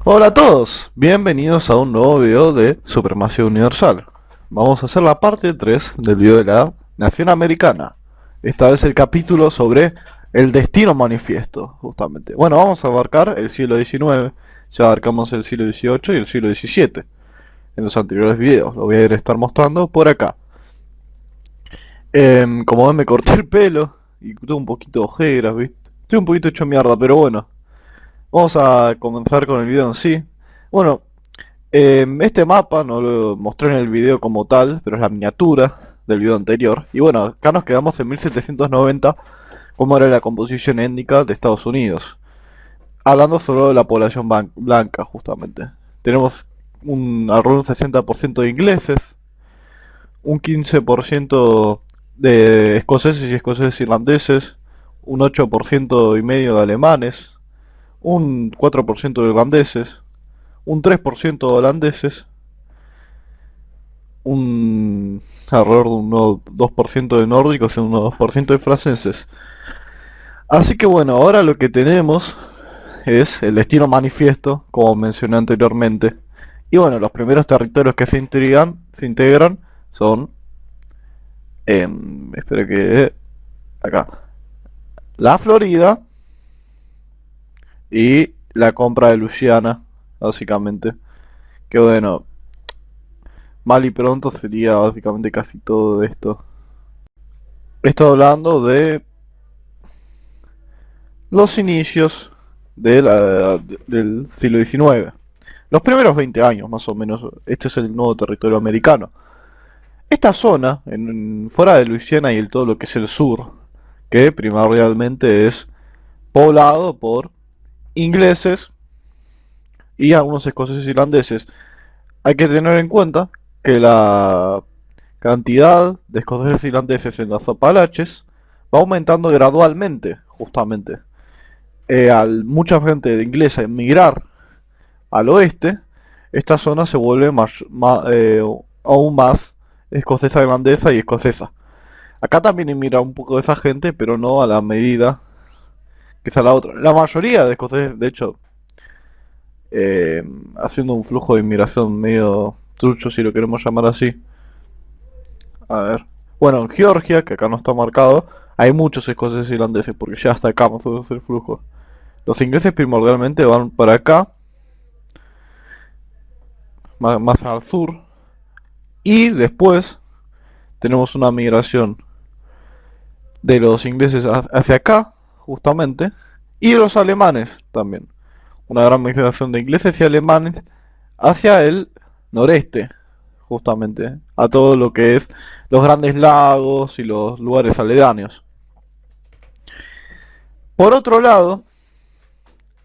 Hola a todos, bienvenidos a un nuevo video de Supremacía Universal. Vamos a hacer la parte 3 del video de la Nación Americana. Esta vez el capítulo sobre el destino manifiesto, justamente. Bueno, vamos a abarcar el siglo XIX, ya abarcamos el siglo XVIII y el siglo XVII en los anteriores videos. Lo voy a estar mostrando por acá. Como ven, me corté el pelo y tengo un poquito de ojeras, ¿viste? Estoy un poquito hecho mierda, pero bueno. Vamos a comenzar con el video en sí. Bueno, este mapa no lo mostré en el video como tal, pero es la miniatura del video anterior. Y bueno, acá nos quedamos en 1790, como era la composición étnica de Estados Unidos. Hablando solo de la población blanca, justamente. Tenemos alrededor un 60% de ingleses, un 15% de escoceses y escoceses irlandeses, un 8,5% de alemanes, un 4% de irlandeses, un 3% de holandeses, un alrededor de un 2% de nórdicos y un 2% de franceses. Así que bueno, ahora lo que tenemos es el destino manifiesto, como mencioné anteriormente. Y bueno, los primeros territorios que se integran son, espero que acá, la Florida y la compra de Luisiana, básicamente. Que bueno, mal y pronto sería básicamente casi todo esto. Estoy hablando de los inicios del siglo XIX. Los primeros 20 años más o menos, este es el nuevo territorio americano. Esta zona, fuera de Luisiana y todo lo que es el sur, que primordialmente es poblado por ingleses y algunos escoceses irlandeses. Hay que tener en cuenta que la cantidad de escoceses irlandeses en los Apalaches va aumentando gradualmente, justamente. Al mucha gente de inglesa emigrar al oeste, esta zona se vuelve aún más escocesa, irlandesa y escocesa. Acá también emigra un poco de esa gente, pero no a la medida que es a la otra. La mayoría de escoceses, de hecho, haciendo un flujo de inmigración medio trucho, si lo queremos llamar así. A ver. Bueno, en Georgia, que acá no está marcado, hay muchos escoceses irlandeses, porque ya hasta acá vamos a hacer el flujo. Los ingleses primordialmente van para acá, más al sur, y después tenemos una migración de los ingleses hacia acá, justamente, y de los alemanes también. Una gran migración de ingleses y alemanes hacia el noreste, justamente, a todo lo que es los grandes lagos y los lugares aledaños. Por otro lado,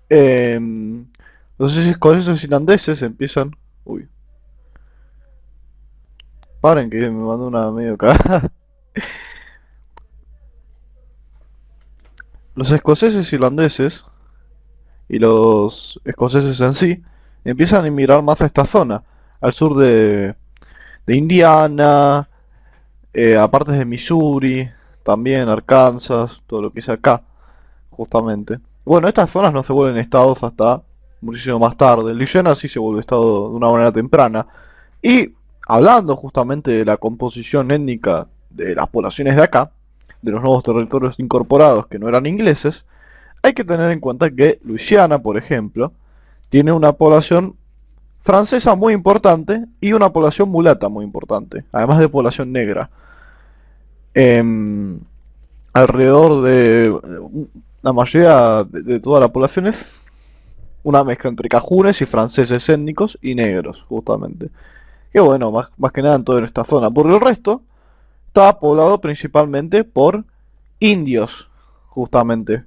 los escoceses irlandeses empiezan... Uy, paren que me mandó una medio cagada. Los escoceses irlandeses y los escoceses en sí empiezan a inmigrar más a esta zona, al sur de Indiana, a partes de Missouri, también Arkansas, todo lo que es acá, justamente. Bueno, estas zonas no se vuelven estados hasta muchísimo más tarde. Luisiana sí se vuelve estado de una manera temprana. Y hablando justamente de la composición étnica de las poblaciones de acá, de los nuevos territorios incorporados que no eran ingleses, hay que tener en cuenta que Luisiana, por ejemplo, tiene una población francesa muy importante y una población mulata muy importante, además de población negra. Em, Alrededor de la mayoría de toda la población es una mezcla entre cajunes y franceses étnicos y negros, justamente. Que bueno, más que nada en toda esta zona. Por el resto, está poblado principalmente por indios, justamente.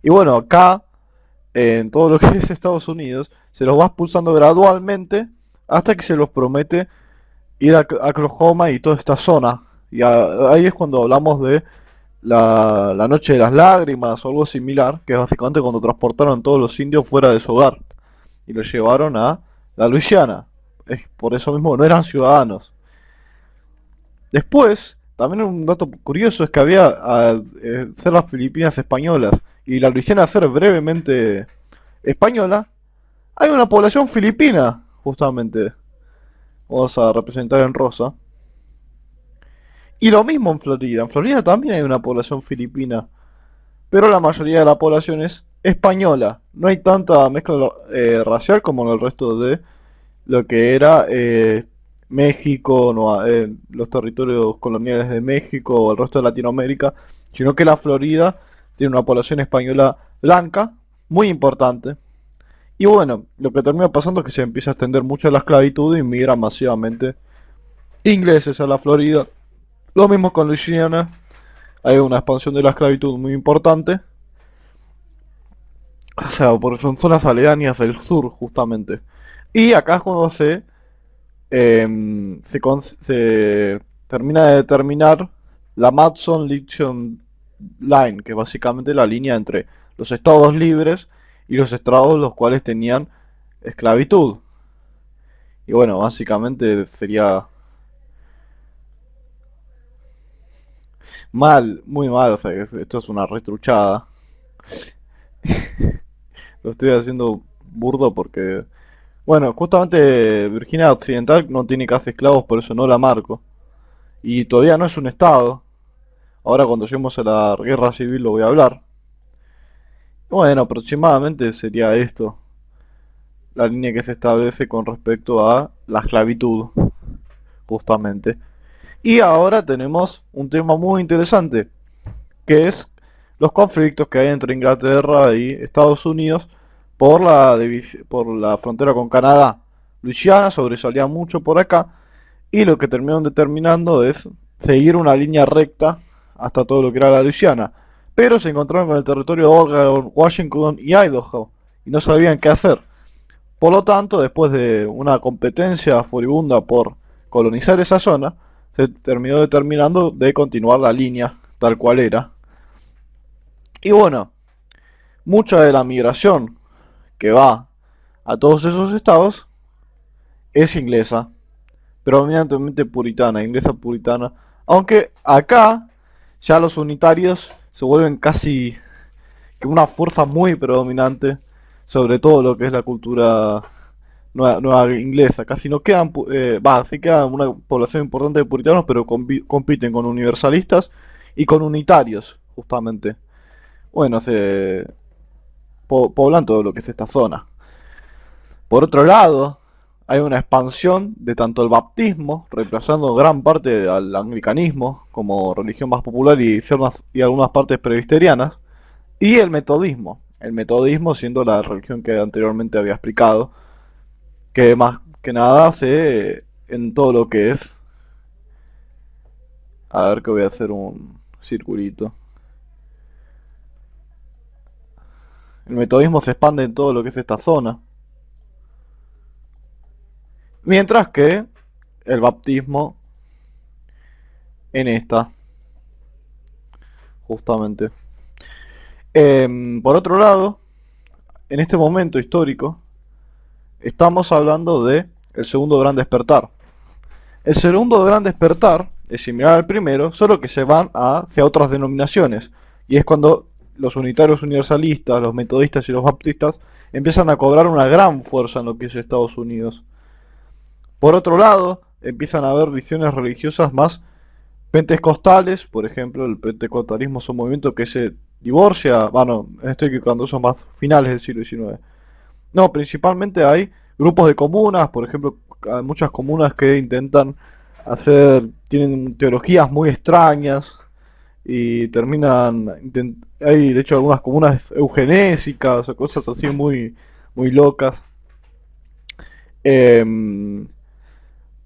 Y bueno, acá, en todo lo que es Estados Unidos, se los va expulsando gradualmente hasta que se los promete ir a Oklahoma y toda esta zona. Y ahí es cuando hablamos de la noche de las lágrimas o algo similar, que es básicamente cuando transportaron todos los indios fuera de su hogar y los llevaron a la Luisiana. Es por eso mismo no eran ciudadanos. Después, también un dato curioso es que había al ser las Filipinas españolas y la Luisiana ser brevemente española, Hay una población filipina, justamente, vamos a representar en rosa. Y lo mismo en Florida. En Florida también hay una población filipina, pero la mayoría de la población es española. No hay tanta mezcla racial como en el resto de lo que era México, los territorios coloniales de México o el resto de Latinoamérica, sino que la Florida tiene una población española blanca muy importante. Y bueno, lo que termina pasando es que se empieza a extender mucho la esclavitud y migran masivamente ingleses a la Florida. Lo mismo con Luisiana, hay una expansión de la esclavitud muy importante. O sea, porque son zonas aledañas del sur, justamente. Y acá es cuando se termina de determinar la Madison-Dixon Line, que es básicamente la línea entre los estados libres y los estados los cuales tenían esclavitud. Y bueno, básicamente sería mal, muy mal, o sea, esto es una retruchada. Lo estoy haciendo burdo porque, bueno, justamente Virginia Occidental no tiene casi esclavos, por eso no la marco. Y todavía no es un estado. Ahora cuando lleguemos a la guerra civil lo voy a hablar. Bueno, aproximadamente sería esto, la línea que se establece con respecto a la esclavitud, justamente. Y ahora tenemos un tema muy interesante, que es los conflictos que hay entre Inglaterra y Estados Unidos por la frontera con Canadá. Luisiana sobresalía mucho por acá y lo que terminaron determinando es seguir una línea recta hasta todo lo que era la Luisiana. Pero se encontraron con el territorio de Oregon, Washington y Idaho y no sabían qué hacer. Por lo tanto, después de una competencia furibunda por colonizar esa zona, se terminó determinando de continuar la línea tal cual era. Y bueno, mucha de la migración que va a todos esos estados es inglesa, predominantemente puritana, inglesa puritana. Aunque acá ya los unitarios se vuelven casi que una fuerza muy predominante sobre todo lo que es la cultura nueva inglesa. Casi no quedan, sí queda una población importante de puritanos, pero compiten con universalistas y con unitarios, justamente. Bueno, se poblan todo lo que es esta zona. Por otro lado, hay una expansión de tanto el baptismo, reemplazando gran parte al anglicanismo como religión más popular y algunas partes presbiterianas, y el metodismo. El metodismo siendo la religión que anteriormente había explicado, que más que nada se en todo lo que es... A ver que voy a hacer un circulito. El metodismo se expande en todo lo que es esta zona. Mientras que el baptismo en esta, justamente. Por otro lado, en este momento histórico, estamos hablando de el segundo gran despertar. El segundo gran despertar es similar al primero, solo que se van hacia otras denominaciones. Y es cuando los unitarios universalistas, los metodistas y los baptistas empiezan a cobrar una gran fuerza en lo que es Estados Unidos. Por otro lado, empiezan a haber visiones religiosas más pentecostales, por ejemplo, el pentecostalismo es un movimiento que se divorcia, bueno, estoy equivocando, son más finales del siglo XIX. No, principalmente hay grupos de comunas, por ejemplo, hay muchas comunas que intentan tienen teologías muy extrañas y hay de hecho algunas comunas eugenésicas o cosas así muy locas. Em,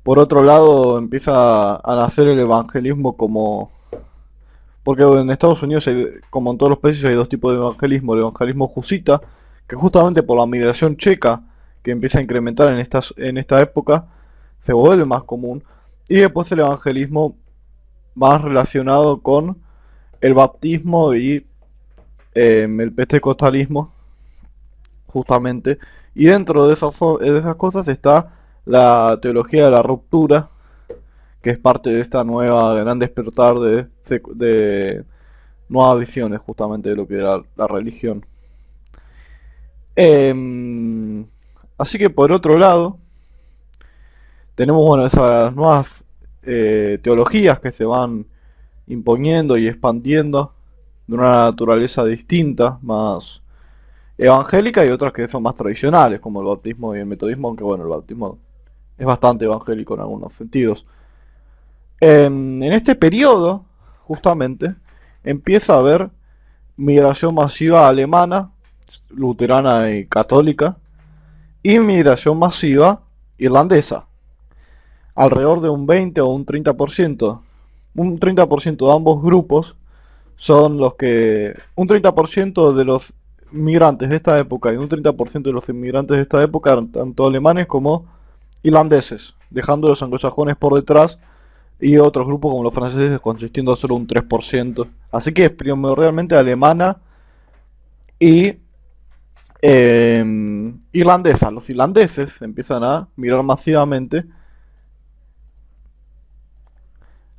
por otro lado, empieza a nacer el evangelismo porque en Estados Unidos, como en todos los países, hay dos tipos de evangelismo. El evangelismo jusita, que justamente por la migración checa, que empieza a incrementar en esta época, se vuelve más común. Y después el evangelismo más relacionado con el baptismo y el pentecostalismo, justamente. Y dentro de esas cosas está la teología de la ruptura, que es parte de esta nueva gran despertar de nuevas visiones justamente de lo que era la religión. Em, Así que por otro lado, tenemos bueno, esas nuevas teologías que se van imponiendo y expandiendo de una naturaleza distinta, más evangélica, y otras que son más tradicionales, como el bautismo y el metodismo, aunque bueno, el bautismo es bastante evangélico en algunos sentidos. En este periodo, justamente, empieza a haber migración masiva alemana, luterana y católica, y migración masiva irlandesa, alrededor de un 20 o un 30%. Un 30% de ambos grupos son los que... Un 30% de los migrantes de esta época y un 30% de los inmigrantes de esta época eran tanto alemanes como irlandeses, dejando a los anglosajones por detrás y otros grupos como los franceses consistiendo solo un 3%. Así que es primordialmente alemana y irlandesa. Los irlandeses empiezan a migrar masivamente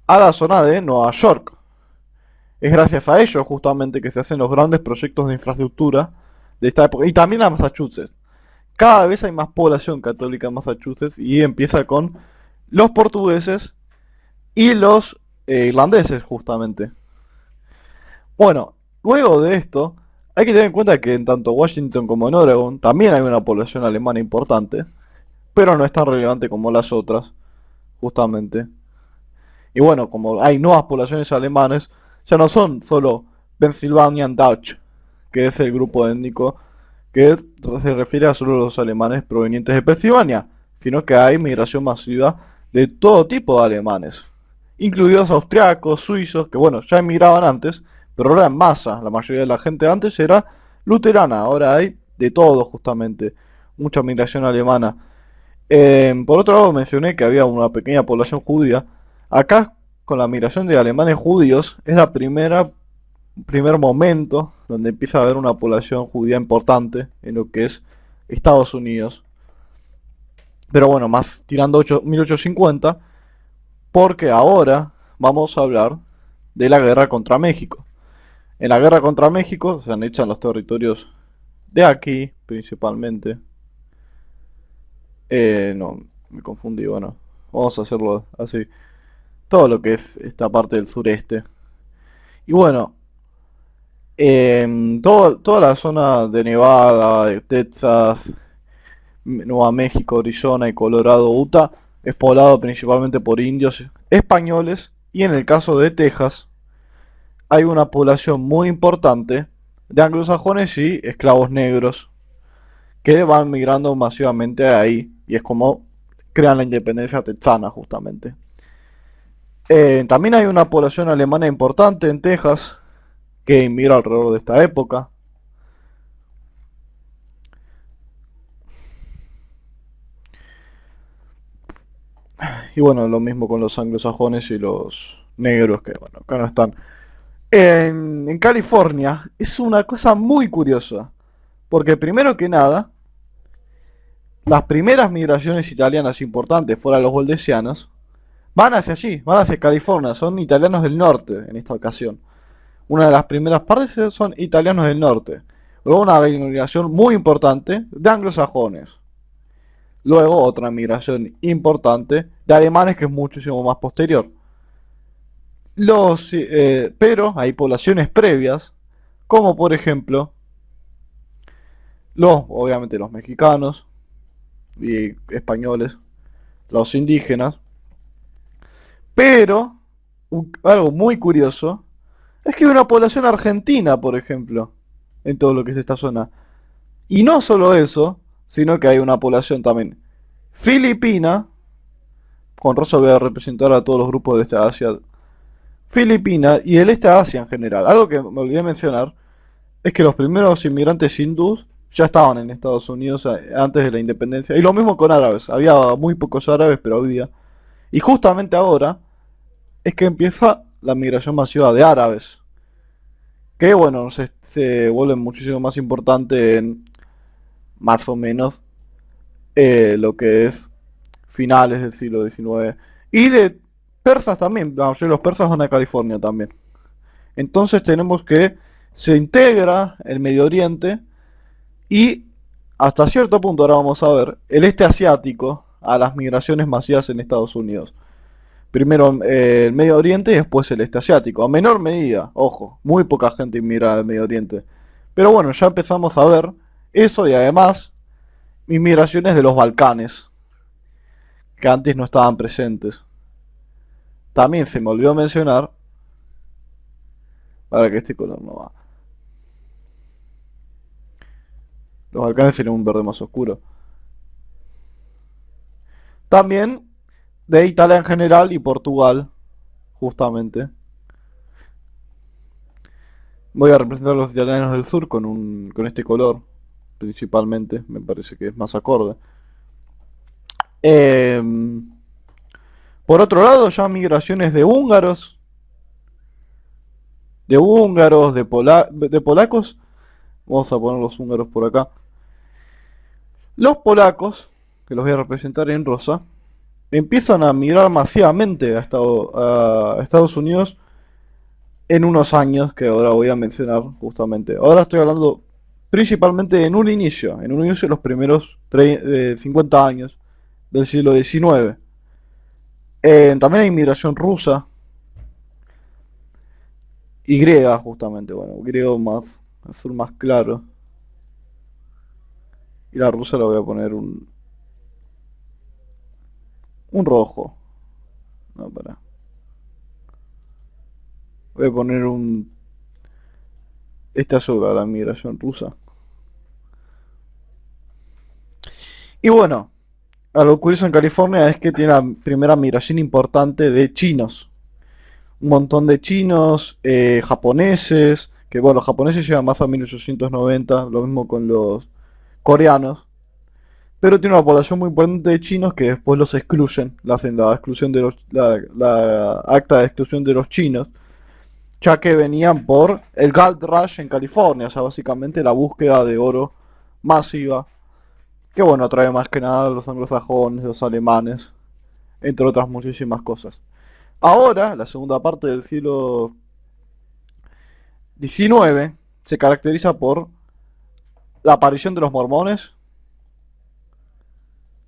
a la zona de Nueva York. Es gracias a ellos justamente que se hacen los grandes proyectos de infraestructura de esta época. Y también a Massachusetts. Cada vez hay más población católica en Massachusetts y empieza con los portugueses y los irlandeses justamente. Bueno, luego de esto, hay que tener en cuenta que en tanto Washington como en Oregon también hay una población alemana importante, pero no es tan relevante como las otras, justamente. Y bueno, como hay nuevas poblaciones alemanes, ya no son solo Pennsylvanian Dutch, que es el grupo étnico que se refiere a solo los alemanes provenientes de Pensilvania, sino que hay migración masiva de todo tipo de alemanes, incluidos austriacos, suizos, que bueno, ya emigraban antes, pero ahora en masa. La mayoría de la gente antes era luterana, ahora hay de todo justamente, mucha migración alemana. Por otro lado mencioné que había una pequeña población judía. Acá con la migración de alemanes judíos es la primer momento donde empieza a haber una población judía importante en lo que es Estados Unidos. Pero bueno, más tirando 1850, porque ahora vamos a hablar de la guerra contra México. En la guerra contra México se han hecho en los territorios de aquí, principalmente. No, me confundí, bueno, vamos a hacerlo así. Todo lo que es esta parte del sureste. Y bueno, toda la zona de Nevada, de Texas, Nueva México, Arizona y Colorado, Utah, es poblado principalmente por indios españoles, y en el caso de Texas hay una población muy importante de anglosajones y esclavos negros que van migrando masivamente ahí, y es como crean la independencia texana justamente. También hay una población alemana importante en Texas que inmigra alrededor de esta época. Y bueno, lo mismo con los anglosajones y los negros, que bueno, acá no están. En California es una cosa muy curiosa, porque primero que nada, las primeras migraciones italianas importantes fuera de los valdesianos van hacia allí, van hacia California, son italianos del norte en esta ocasión. Una de las primeras partes son italianos del norte. Luego una migración muy importante de anglosajones. Luego otra migración importante de alemanes que es muchísimo más posterior. Pero hay poblaciones previas, como por ejemplo obviamente los mexicanos y españoles, los indígenas. Pero algo muy curioso es que hay una población argentina, por ejemplo, en todo lo que es esta zona. Y no solo eso, sino que hay una población también filipina. Con Rosa voy a representar a todos los grupos de esta Asia. Filipina y el este de Asia en general. Algo que me olvidé mencionar es que los primeros inmigrantes hindús ya estaban en Estados Unidos antes de la independencia. Y lo mismo con árabes. Había muy pocos árabes, pero había. Y justamente ahora es que empieza la migración masiva de árabes. Que bueno, se vuelven muchísimo más importante en más o menos lo que es finales del siglo XIX. Y de persas también, los persas van a California también. Entonces tenemos que se integra el Medio Oriente y hasta cierto punto, ahora vamos a ver, el este asiático a las migraciones masivas en Estados Unidos. Primero el Medio Oriente y después el este asiático. A menor medida, ojo, muy poca gente inmigra al Medio Oriente. Pero bueno, ya empezamos a ver eso y además inmigraciones de los Balcanes, que antes no estaban presentes. También se me olvidó mencionar, para que este color no va. Los Balcanes tienen un verde más oscuro. También de Italia en general y Portugal, justamente. Voy a representar a los italianos del sur con este color, principalmente, me parece que es más acorde. Eh, por otro lado, ya migraciones de polacos, vamos a poner los húngaros por acá. Los polacos, que los voy a representar en rosa, empiezan a migrar masivamente a Estados Unidos en unos años que ahora voy a mencionar justamente. Ahora estoy hablando principalmente en un inicio de los primeros 50 años del siglo XIX. También hay inmigración rusa y griega, justamente, bueno, griego más, azul más claro. Y la rusa le voy a poner un rojo. No, para. Voy a poner este azul a la migración rusa. Y bueno, algo curioso en California es que tiene la primera migración importante de chinos. Un montón de chinos, japoneses, que bueno, los japoneses llegan más a 1890, lo mismo con los coreanos. Pero tiene una población muy importante de chinos que después los excluyen, le hacen la exclusión de la acta de exclusión de los chinos, ya que venían por el Gold Rush en California, o sea, básicamente la búsqueda de oro masiva, que bueno, atrae más que nada a los anglosajones, los alemanes, entre otras muchísimas cosas. Ahora, la segunda parte del siglo XIX se caracteriza por la aparición de los mormones,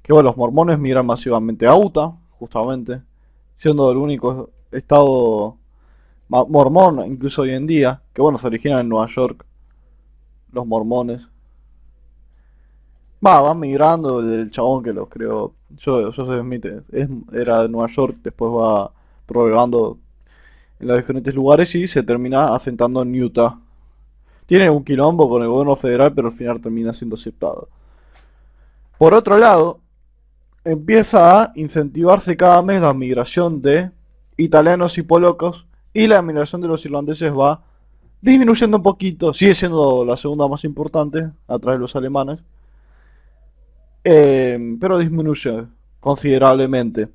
que bueno, los mormones migran masivamente a Utah, justamente, siendo el único estado mormón, incluso hoy en día, que bueno, se originan en Nueva York, los mormones. Van migrando del chabón que los creó, Joseph Smith, era de Nueva York, después va progresando en los diferentes lugares y se termina asentando en Utah. Tiene un quilombo con el gobierno federal, pero al final termina siendo aceptado. Por otro lado, empieza a incentivarse cada mes la migración de italianos y polacos y la migración de los irlandeses va disminuyendo un poquito, sigue siendo la segunda más importante, atrás de los alemanes, pero disminuye considerablemente.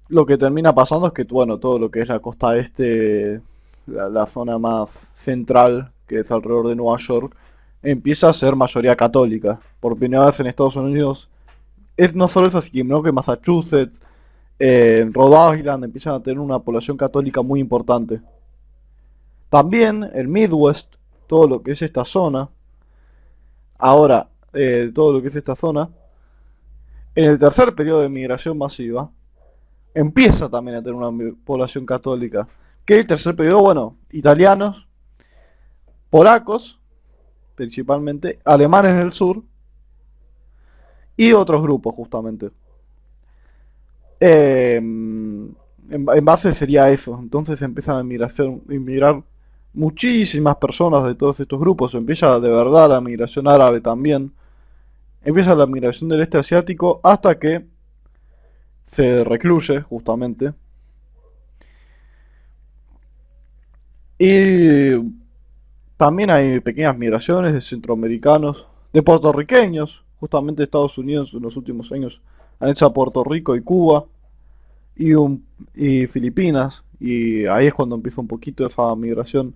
Lo que termina pasando es que, bueno, todo lo que es la costa este, la zona más central, que es alrededor de Nueva York, empieza a ser mayoría católica. Por primera vez en Estados Unidos, no solo eso, sino que Massachusetts, Rhode Island empiezan a tener una población católica muy importante. También el Midwest, todo lo que es esta zona, ahora, todo lo que es esta zona, en el tercer periodo de migración masiva, empieza también a tener una población católica. Que el tercer periodo, bueno, italianos, polacos, principalmente, alemanes del sur, y otros grupos justamente. En base sería eso. Entonces empiezan a inmigrar muchísimas personas de todos estos grupos. Empieza de verdad la migración árabe también. Empieza la migración del este asiático hasta que se recluye justamente. Y también hay pequeñas migraciones de centroamericanos, de puertorriqueños. Justamente Estados Unidos en los últimos años han hecho a Puerto Rico y Cuba y Filipinas. Y ahí es cuando empieza un poquito esa migración.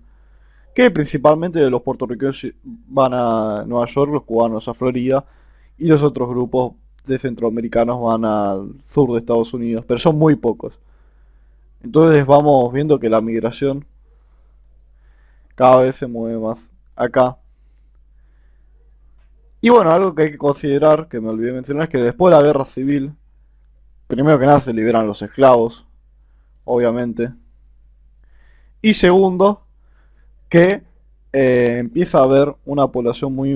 Que principalmente los puertorriqueños van a Nueva York, los cubanos a Florida. Y los otros grupos de centroamericanos van al sur de Estados Unidos. Pero son muy pocos. Entonces vamos viendo que la migración cada vez se mueve más acá Y bueno, algo que hay que considerar, que me olvidé mencionar, es que después de la guerra civil, primero que nada se liberan los esclavos, obviamente. Y segundo, que empieza a haber una población muy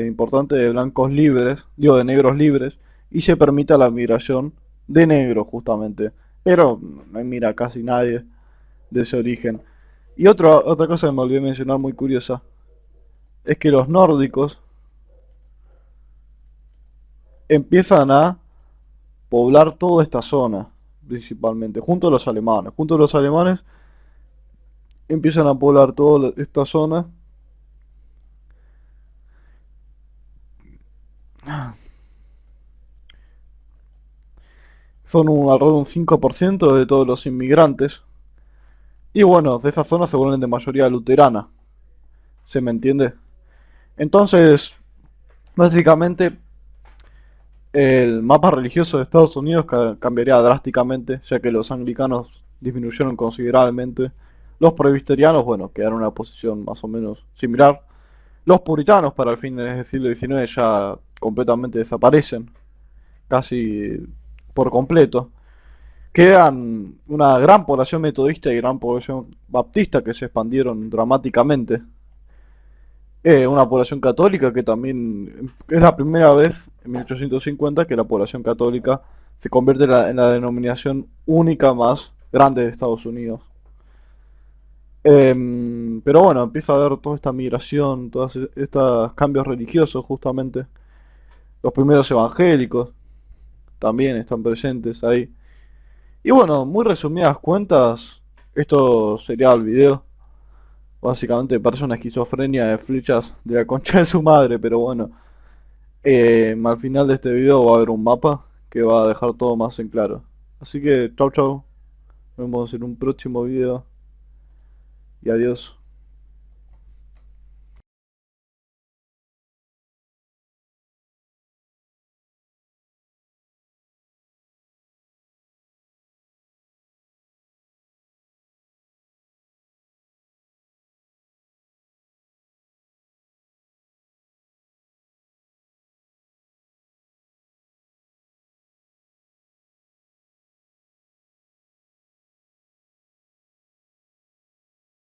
importante de blancos libres, digo de negros libres, y se permite la migración de negros justamente. Pero no mira casi nadie de ese origen. Y otra cosa que me olvidé mencionar muy curiosa, es que los nórdicos empiezan a poblar toda esta zona, principalmente, junto a los alemanes. Junto a los alemanes empiezan a poblar toda esta zona. Son alrededor de un 5% de todos los inmigrantes. Y bueno, de esa zona se vuelven de mayoría luterana. ¿Se me entiende? Entonces, básicamente, el mapa religioso de Estados Unidos cambiaría drásticamente, ya que los anglicanos disminuyeron considerablemente. Los presbiterianos, bueno, quedaron en una posición más o menos similar. Los puritanos para el fin del siglo XIX ya completamente desaparecen, casi por completo. Quedan una gran población metodista y gran población baptista que se expandieron dramáticamente. Una población católica que también es la primera vez en 1850 que la población católica se convierte en la denominación única más grande de Estados Unidos. Pero bueno, empieza a haber toda esta migración, todos estos cambios religiosos justamente. Los primeros evangélicos también están presentes ahí. Y bueno, muy resumidas cuentas, esto sería el video. Básicamente parece una esquizofrenia de flechas de la concha de su madre, pero bueno. Al final de este video va a haber un mapa que va a dejar todo más en claro. Así que chau chau, nos vemos en un próximo video y adiós.